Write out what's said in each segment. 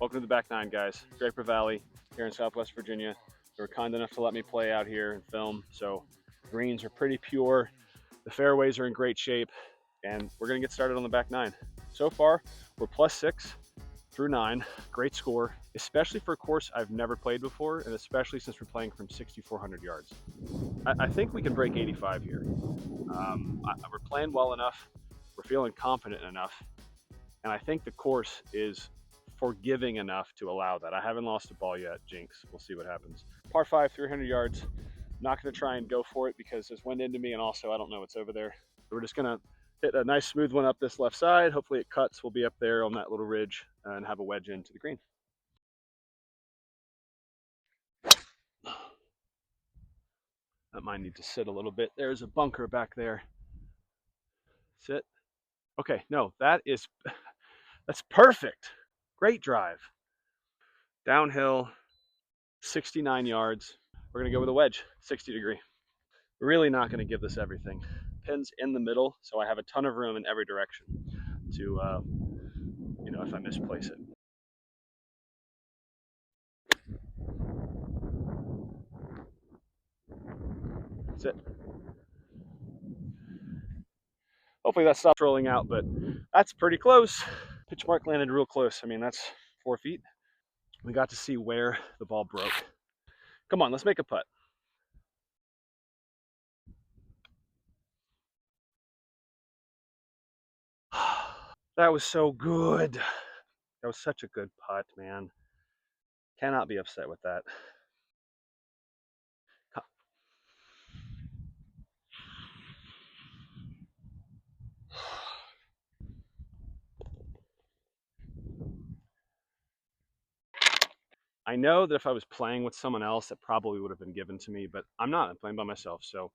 Welcome to the back nine, guys. Draper Valley here in Southwest Virginia. They were kind enough to let me play out here and film, so greens are pretty pure. The fairways are in great shape, and we're gonna get started on the back nine. So far, we're +6 through 9. Great score, especially for a course I've never played before, and especially since we're playing from 6,400 yards. I think we can break 85 here. We're playing well enough. We're feeling confident enough. And I think the course is forgiving enough to allow that. I haven't lost a ball yet, jinx. We'll see what happens. Par 5, 300 yards. I'm not going to try and go for it because there's wind into me, and also I don't know what's over there. We're just going to hit a nice smooth one up this left side. Hopefully it cuts. We'll be up there on that little ridge and have a wedge into the green. That might need to sit a little bit. There's a bunker back there. Sit. Okay, no, that's perfect. Great drive. Downhill, 69 yards. We're gonna go with a wedge, 60 degree. We're really not gonna give this everything. Pin's in the middle, so I have a ton of room in every direction to, if I misplace it. That's it. Hopefully that stops rolling out, but that's pretty close. Pitch mark landed real close. I mean, that's 4 feet. We got to see where the ball broke. Come on, let's make a putt. That was so good. That was such a good putt, man. Cannot be upset with that. I know that if I was playing with someone else, it probably would have been given to me, but I'm not. I'm playing by myself, so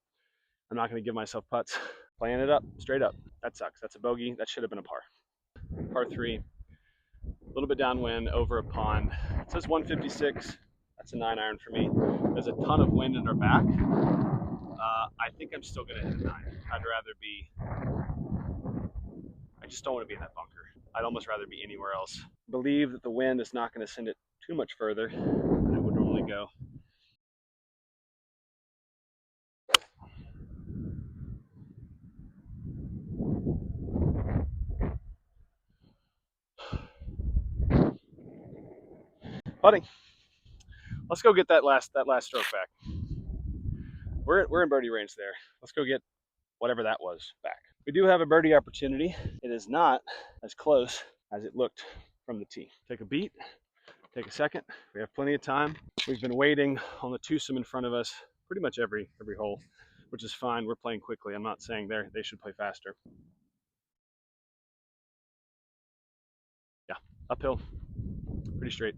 I'm not going to give myself putts. Playing it up, straight up. That sucks. That's a bogey. That should have been a par. Par 3, a little bit downwind over a pond. It says 156. That's a 9-iron for me. There's a ton of wind in our back. I think I'm still going to hit a 9. I'd rather be, I just don't want to be in that bunker. I'd almost rather be anywhere else. Believe that the wind is not going to send it too much further than it would normally go. Putting. Let's go get that last stroke back. We're in birdie range there. Let's go get whatever that was back. We do have a birdie opportunity. It is not as close as it looked from the tee. Take a beat, take a second. We have plenty of time. We've been waiting on the twosome in front of us pretty much every hole, which is fine. We're playing quickly. I'm not saying they should play faster. Yeah, uphill, pretty straight.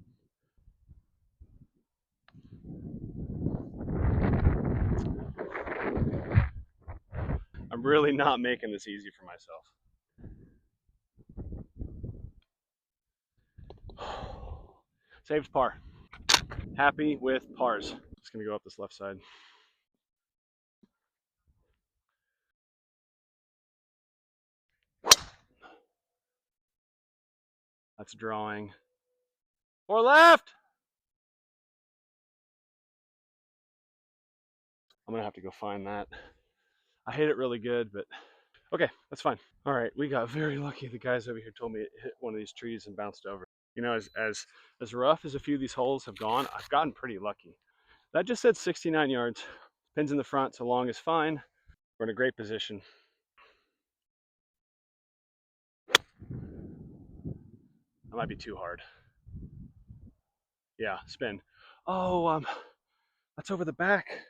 I'm really not making this easy for myself. Saved par. Happy with pars. Just gonna go up this left side. That's drawing. Or left! I'm gonna have to go find that. I hit it really good, but okay, that's fine. All right, we got very lucky. The guys over here told me it hit one of these trees and bounced over. You know, as rough as a few of these holes have gone, I've gotten pretty lucky. That just said 69 yards. Pins in the front, so long is fine. We're in a great position. That might be too hard. Yeah, spin. Oh, that's over the back.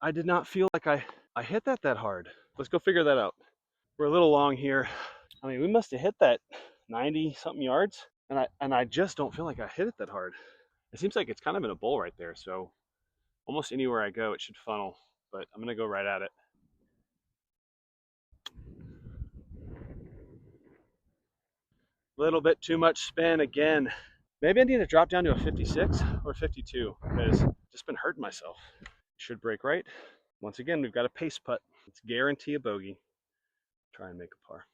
I did not feel like I hit that hard. Let's go figure that out. We're a little long here. I mean, we must have hit that 90 something yards, and I just don't feel like I hit it that hard. It seems like it's kind of in a bowl right there, so almost anywhere I go, it should funnel, but I'm gonna go right at it. Little bit too much spin again. Maybe I need to drop down to a 56 or 52 because I've just been hurting myself. Should break right. Once again, we've got a pace putt. Let's guarantee a bogey. Try and make a par.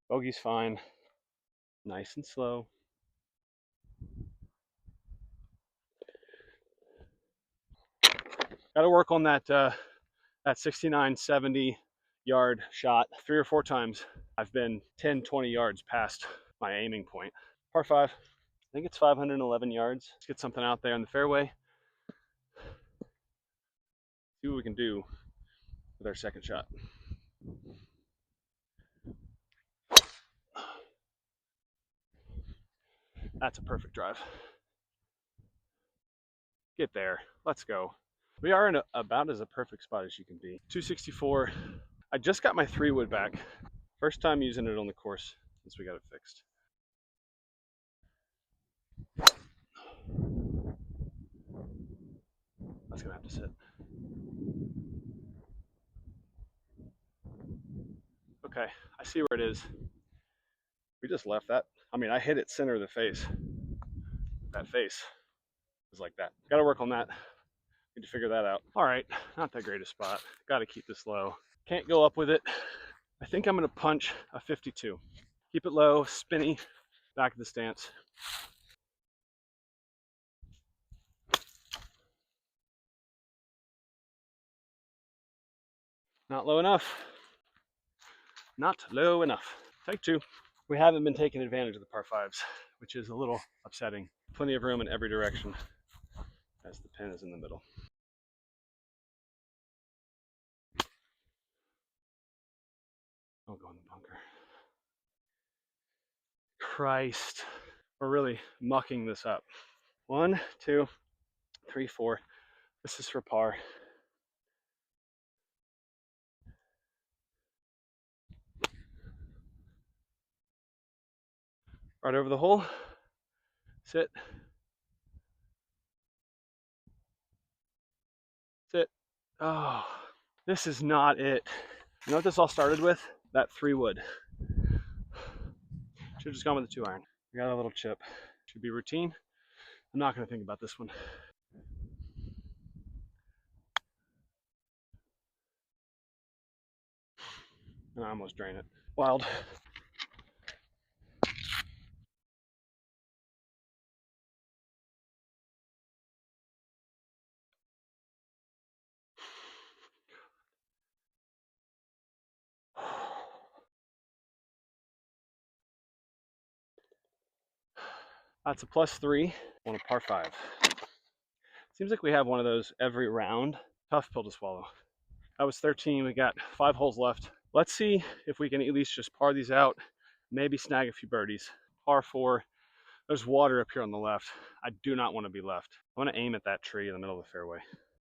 Bogey's fine. Nice and slow. Got to work on that 69, 70 yard shot 3 or 4 times. I've been 10, 20 yards past my aiming point. Par 5. I think it's 511 yards. Let's get something out there in the fairway. See what we can do with our second shot. That's a perfect drive. Get there. Let's go. We are in about as a perfect spot as you can be. 264. I just got my 3-wood back. First time using it on the course since we got it fixed. That's gonna have to sit. Okay, I see where it is. We just left that. I mean, I hit it center of the face. That face is like that. Got to work on that. Need to figure that out. All right, not the greatest spot. Got to keep this low. Can't go up with it. I think I'm gonna punch a 52. Keep it low, spinny, back of the stance. Not low enough. Not low enough. Take 2. We haven't been taking advantage of the par 5s, which is a little upsetting. Plenty of room in every direction as the pin is in the middle. Don't go in the bunker. Christ. We're really mucking this up. 1, 2, 3, 4. This is for par. Right over the hole. Sit. Sit. Oh, this is not it. You know what this all started with? That 3-wood. Should have just gone with the 2-iron. We got a little chip. Should be routine. I'm not going to think about this one. And I almost drain it. Wild. That's a +3 on a par 5. Seems like we have one of those every round. Tough pill to swallow. That was 13. We got 5 holes left. Let's see if we can at least just par these out. Maybe snag a few birdies. Par 4. There's water up here on the left. I do not want to be left. I want to aim at that tree in the middle of the fairway.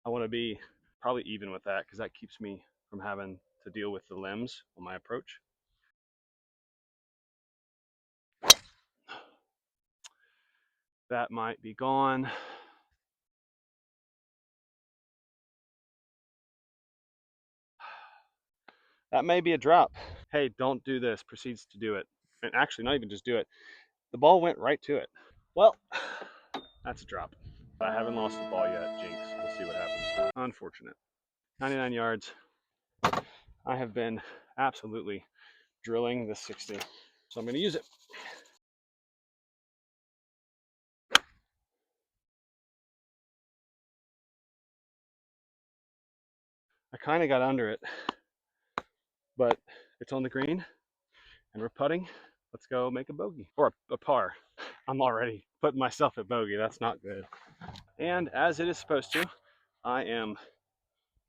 I want to be probably even with that because that keeps me from having to deal with the limbs on my approach. That might be gone. That may be a drop. Hey, don't do this. Proceeds to do it. And actually, not even just do it. The ball went right to it. Well, that's a drop. I haven't lost the ball yet, Jinx. We'll see what happens. Unfortunate. 99 yards. I have been absolutely drilling this 60. So I'm going to use it. I kind of got under it, but it's on the green and we're putting. Let's go make a bogey or a par. I'm already putting myself at bogey. That's not good. And as it is supposed to, I am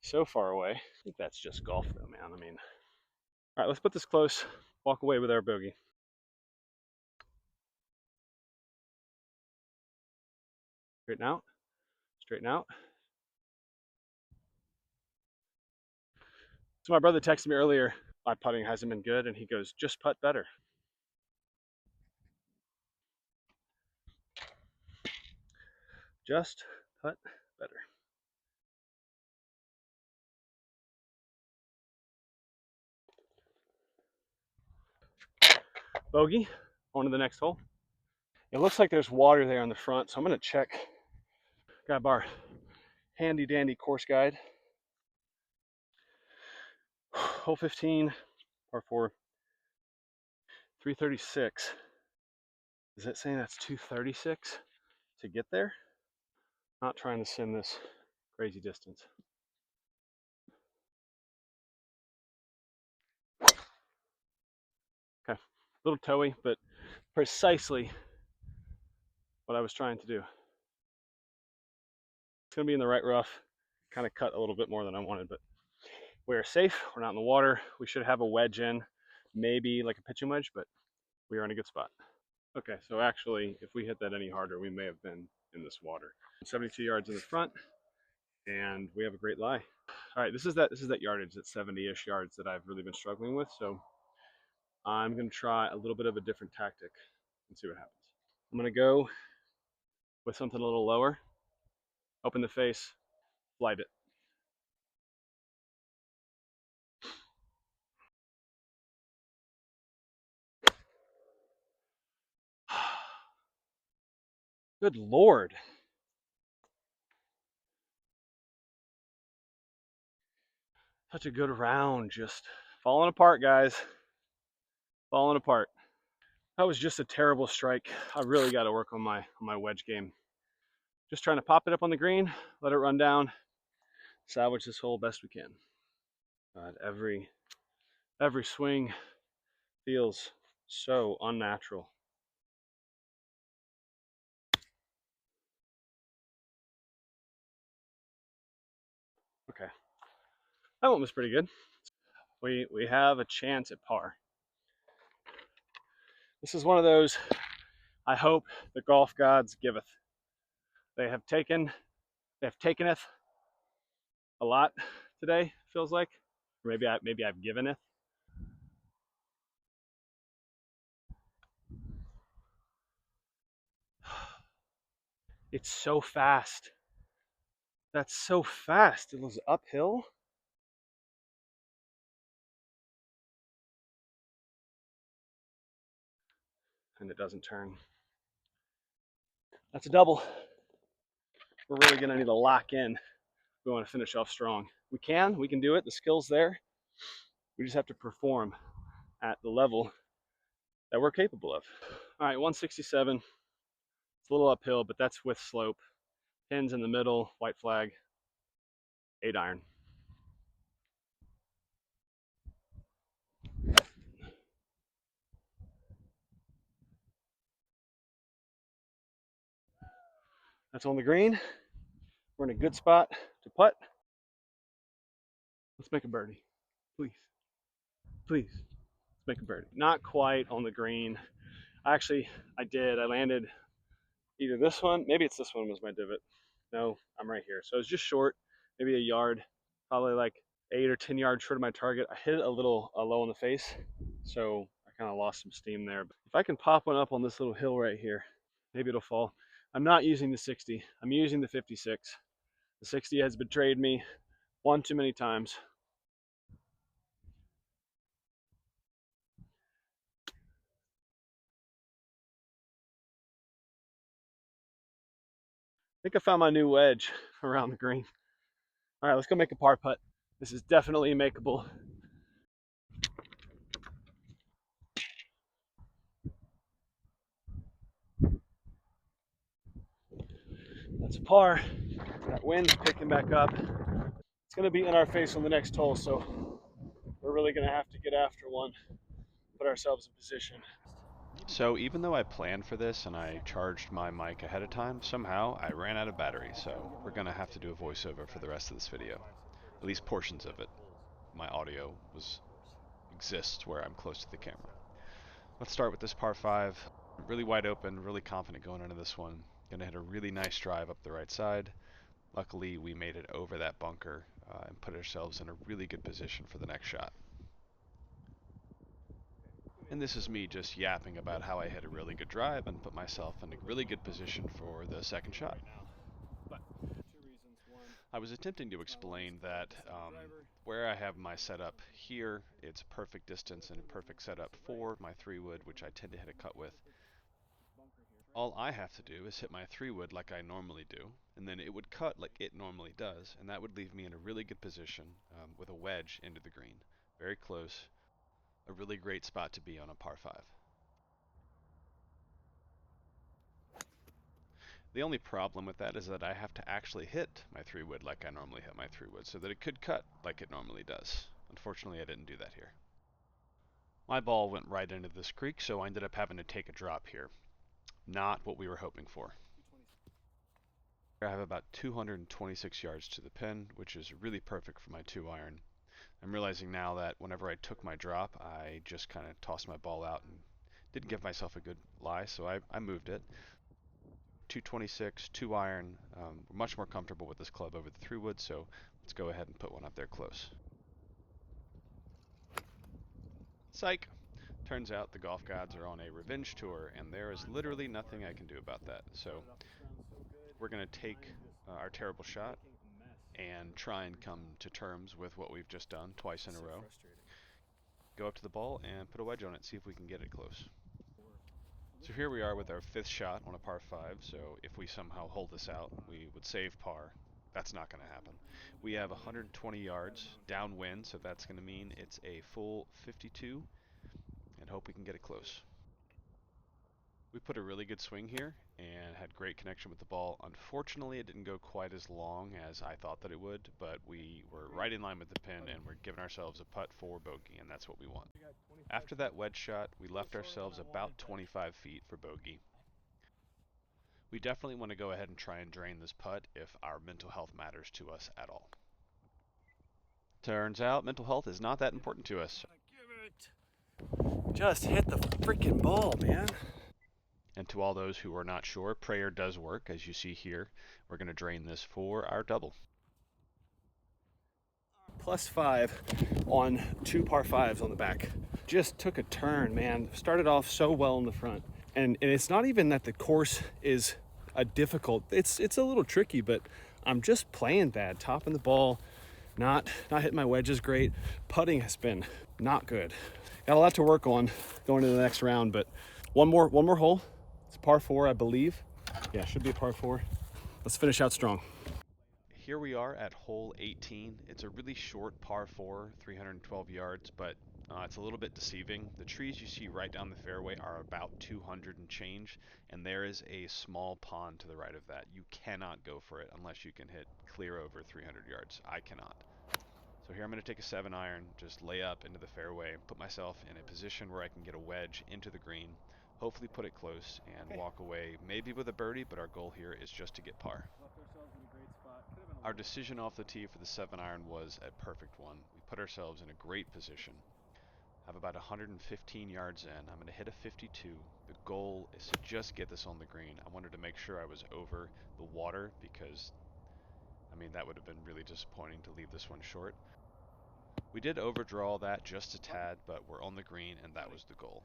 so far away. I think that's just golf though, man. I mean, all right, let's put this close, walk away with our bogey. Straighten out, straighten out. So my brother texted me earlier, my putting hasn't been good, and he goes, just putt better. Just putt better. Bogey, on to the next hole. It looks like there's water there on the front, so I'm gonna check. Got our handy dandy course guide. Hole 15, par 4. 336. Is it saying that's 236 to get there? Not trying to sim this crazy distance. Okay, a little toey, but precisely what I was trying to do. It's gonna be in the right rough. Kind of cut a little bit more than I wanted, but we're safe. We're not in the water. We should have a wedge in, maybe like a pitching wedge, but we are in a good spot. Okay, so actually, if we hit that any harder, we may have been in this water. 72 yards in the front, and we have a great lie. All right, this is that yardage, that 70-ish yards that I've really been struggling with. So I'm gonna try a little bit of a different tactic and see what happens. I'm gonna go with something a little lower, open the face, flight it. Good Lord. Such a good round, just falling apart, guys. Falling apart. That was just a terrible strike. I really got to work on my wedge game. Just trying to pop it up on the green, let it run down, salvage this hole best we can. God, every swing feels so unnatural. Okay, that one was pretty good. We have a chance at par. This is one of those, I hope the golf gods giveth. They have takeneth a lot today, feels like. Or maybe I've given it. It's so fast. That's so fast. It was uphill. And it doesn't turn. That's a double. We're really gonna need to lock in. We want to finish off strong. We can do it. The skill's there. We just have to perform at the level that we're capable of. All right, 167. It's a little uphill, but that's with slope. Pins in the middle, white flag, 8 iron. That's on the green. We're in a good spot to putt. Let's make a birdie, please. Please, let's make a birdie. Not quite on the green. Actually, I did. I landed either this one, maybe it's this one was my divot. No, I'm right here. So it's just short, maybe a yard, probably like 8 or 10 yards short of my target. I hit it a little low in the face, so I kind of lost some steam there. But if I can pop one up on this little hill right here, maybe it'll fall. I'm not using the 60. I'm using the 56. The 60 has betrayed me one too many times. I think I found my new wedge around the green. All right, let's go make a par putt. This is definitely makeable. That's a par. That wind's picking back up. It's going to be in our face on the next hole, so we're really going to have to get after one, put ourselves in position. So even though I planned for this and I charged my mic ahead of time, somehow I ran out of battery, so we're going to have to do a voiceover for the rest of this video. At least portions of it. My audio exists where I'm close to the camera. Let's start with this par 5. Really wide open, really confident going into this one. Gonna hit a really nice drive up the right side. Luckily, we made it over that bunker and put ourselves in a really good position for the next shot. And this is me just yapping about how I hit a really good drive and put myself in a really good position for the second shot. I was attempting to explain that where I have my setup here, it's a perfect distance and a perfect setup for my 3-wood, which I tend to hit a cut with. All I have to do is hit my 3-wood like I normally do, and then it would cut like it normally does, and that would leave me in a really good position with a wedge into the green. Very close. A really great spot to be on a par 5. The only problem with that is that I have to actually hit my 3-wood like I normally hit my 3-wood, so that it could cut like it normally does. Unfortunately, I didn't do that here. My ball went right into this creek, so I ended up having to take a drop here. Not what we were hoping for. I have about 226 yards to the pin, which is really perfect for my 2-iron. I'm realizing now that whenever I took my drop, I just kind of tossed my ball out and didn't give myself a good lie, so I moved it. 226, 2-iron, we're much more comfortable with this club over the 3-wood, so let's go ahead and put one up there close. Psych! Turns out the golf gods are on a revenge tour, and there is literally nothing I can do about that. So we're going to take our terrible shot and try and come to terms with what we've just done twice in a row. Go up to the ball and put a wedge on it, see if we can get it close. So here we are with our 5th shot on a par 5, so if we somehow hold this out, we would save par. That's not going to happen. We have 120 yards downwind, so that's going to mean it's a full 52, and hope we can get it close. We put a really good swing here and had great connection with the ball. Unfortunately, it didn't go quite as long as I thought that it would, but we were right in line with the pin and we're giving ourselves a putt for bogey, and that's what we want. After that wedge shot, we left ourselves about 25 feet for bogey. We definitely want to go ahead and try and drain this putt if our mental health matters to us at all. Turns out mental health is not that important to us. Just hit the freaking ball, man. And to all those who are not sure, prayer does work. As you see here, we're going to drain this for our double. +5 on 2 par 5s on the back. Just took a turn, man. Started off so well in the front. And it's not even that the course is a difficult, it's a little tricky, but I'm just playing bad. Topping the ball, not hitting my wedges great. Putting has been not good. Got a lot to work on going into the next round, but one more hole. It's a par 4, I believe. Yeah, should be a par 4. Let's finish out strong. Here we are at hole 18. It's a really short par 4, 312 yards, but it's a little bit deceiving. The trees you see right down the fairway are about 200 and change, and there is a small pond to the right of that. You cannot go for it unless you can hit clear over 300 yards. I cannot. So here I'm going to take a 7-iron, just lay up into the fairway, put myself in a position where I can get a wedge into the green, hopefully put it close and walk away, maybe with a birdie, but our goal here is just to get par. Our decision off the tee for the 7-iron was a perfect one. We put ourselves in a great position. I have about 115 yards in. I'm going to hit a 52. The goal is to just get this on the green. I wanted to make sure I was over the water because, I mean, that would have been really disappointing to leave this one short. We did overdraw that just a tad, but we're on the green, and that was the goal.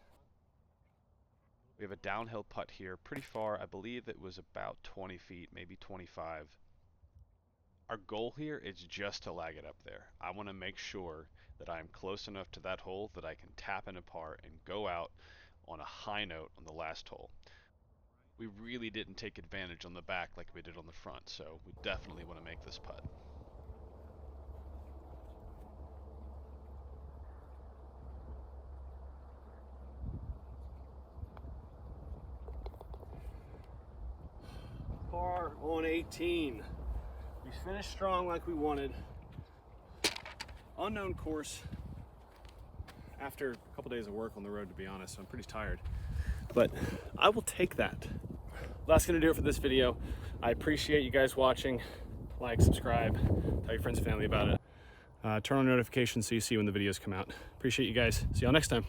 We have a downhill putt here, pretty far. I believe it was about 20 feet, maybe 25. Our goal here is just to lag it up there. I want to make sure that I'm close enough to that hole that I can tap in a par and go out on a high note on the last hole. We really didn't take advantage on the back like we did on the front, so we definitely want to make this putt. Par on 18. We finished strong like we wanted. Unknown course. After a couple days of work on the road, to be honest, so I'm pretty tired. But I will take that. That's gonna do it for this video. I appreciate you guys watching. Like, subscribe, tell your friends and family about it. Turn on notifications so you see when the videos come out. Appreciate you guys. See y'all next time.